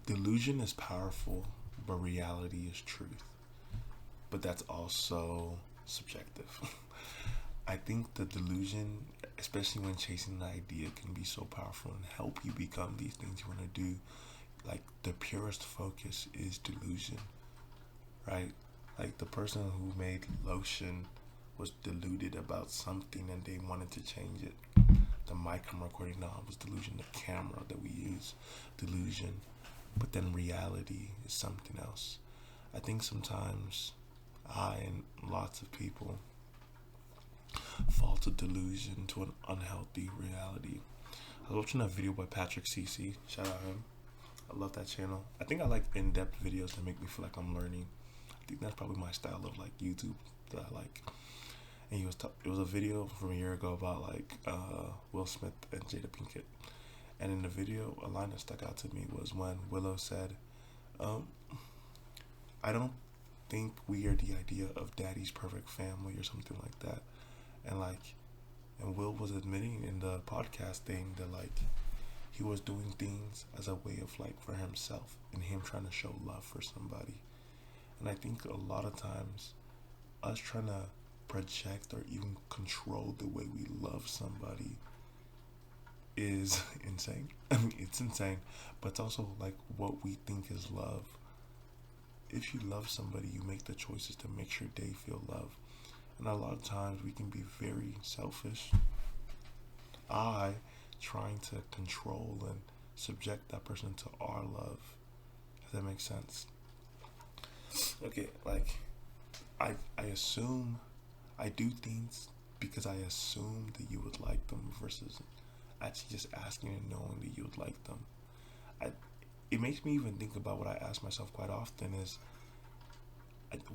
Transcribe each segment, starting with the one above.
Delusion is powerful, but reality is truth. But that's also subjective. I think the delusion, especially when chasing the idea, can be so powerful and help you become these things you want to do. Like the purest focus is delusion, right? Like the person who made lotion was deluded about something and they wanted to change it. The mic I'm recording now was delusion. The camera that we use, delusion. But then reality is something else. I think sometimes I and lots of people fall to delusion, to an unhealthy reality. I was watching a video by Patrick CC. Shout out him. I love that channel. I think I like in-depth videos that make me feel like I'm learning. I think that's probably my style of like YouTube that I like. And it was a video from a year ago about like Will Smith and Jada Pinkett. And in the video, a line that stuck out to me was when Willow said, I don't think we are the idea of daddy's perfect family or something like that. And Will was admitting in the podcast thing that like he was doing things as a way of like for himself and him trying to show love for somebody. And I think a lot of times us trying to project or even control the way we love somebody is insane. I mean, it's insane, but it's also like what we think is love. If you love somebody, you make the choices to make sure they feel love. And a lot of times we can be very selfish. I trying to control and subject that person to our love. Does that make sense? Okay, like I assume I do things because I assume that you would like them versus actually just asking and knowing that you would like them. It makes me even think about what I ask myself quite often is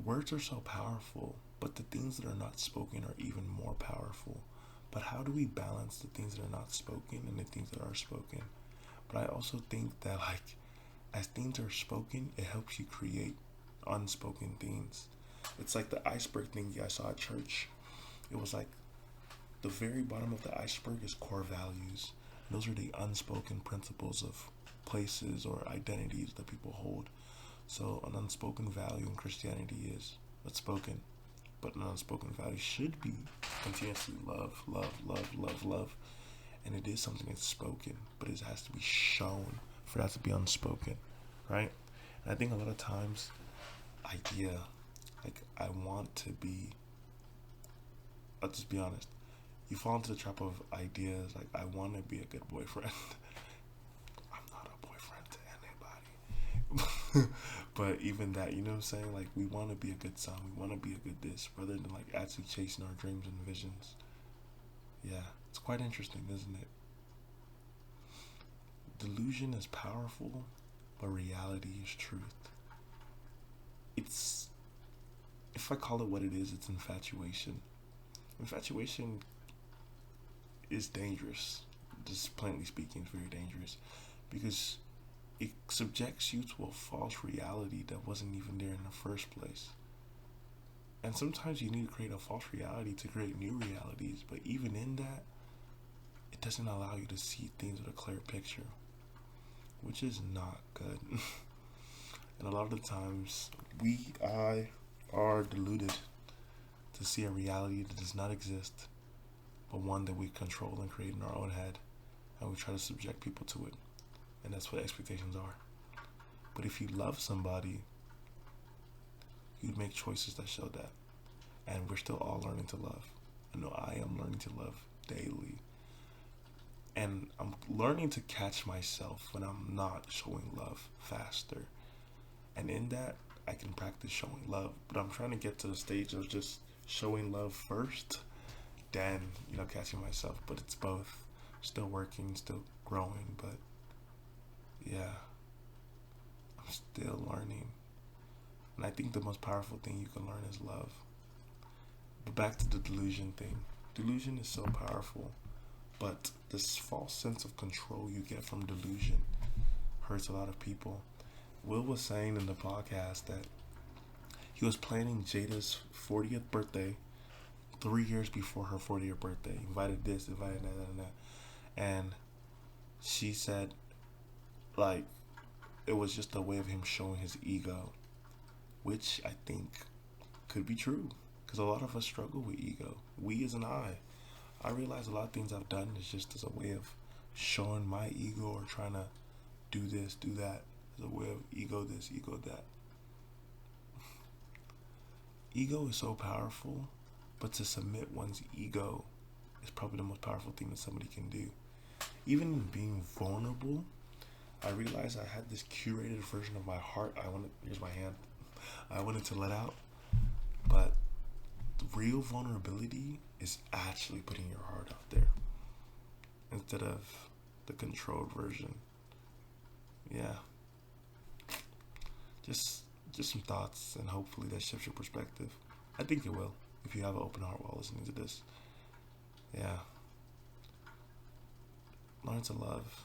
words are so powerful, but the things that are not spoken are even more powerful. But how do we balance the things that are not spoken and the things that are spoken? But I also think that like as things are spoken, it helps you create unspoken things. It's like the iceberg thing I saw at church. It was like the very bottom of the iceberg is core values. Those are the unspoken principles of places or identities that people hold. So an unspoken value in Christianity is what's spoken, but an unspoken value should be continuously love, love, love, love, love. And it is something that's spoken, but it has to be shown for that to be unspoken, right? And I think a lot of times, I want to be, I'll just be honest, you fall into the trap of ideas like, I want to be a good boyfriend. I'm not a boyfriend to anybody. But even that, you know what I'm saying? Like, we want to be a good son. We want to be a good this, rather than like actually chasing our dreams and visions. Yeah, it's quite interesting, isn't it? Delusion is powerful, but reality is truth. It's, if I call it what it is, it's infatuation. Infatuation is dangerous. Just plainly speaking, it's very dangerous because it subjects you to a false reality that wasn't even there in the first place. And sometimes you need to create a false reality to create new realities, but even in that, it doesn't allow you to see things with a clear picture, which is not good. And a lot of the times, I are deluded to see a reality that does not exist, but one that we control and create in our own head, and we try to subject people to it. And that's what expectations are. But if you love somebody, you'd make choices that show that. And we're still all learning to love. I know I am learning to love daily. And I'm learning to catch myself when I'm not showing love faster. And in that, I can practice showing love. But I'm trying to get to the stage of just showing love first, then, catching myself. But it's both. Still working, still growing, but yeah, I'm still learning. And I think the most powerful thing you can learn is love. But back to the delusion thing. Delusion is so powerful, but this false sense of control you get from delusion hurts a lot of people. Will was saying in the podcast that he was planning Jada's 40th birthday 3 years before her 40th birthday. Invited this, invited that, and that. And she said, like, it was just a way of him showing his ego, which I think could be true, because a lot of us struggle with ego. We as an I realize a lot of things I've done is just as a way of showing my ego, or trying to do this, do that, as a way of ego this, ego that. Ego is so powerful, but to submit one's ego is probably the most powerful thing that somebody can do. Even in being vulnerable, I realized I had this curated version of my heart. Here's my hand. I wanted to let out, but the real vulnerability is actually putting your heart out there instead of the controlled version. Yeah. Just some thoughts, and hopefully that shifts your perspective. I think it will, if you have an open heart while listening to this. Yeah. Learn to love.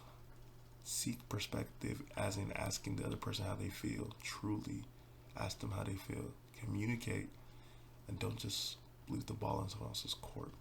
Seek perspective, as in asking the other person how they feel. Truly ask them how they feel. Communicate, and don't just leave the ball in someone else's court.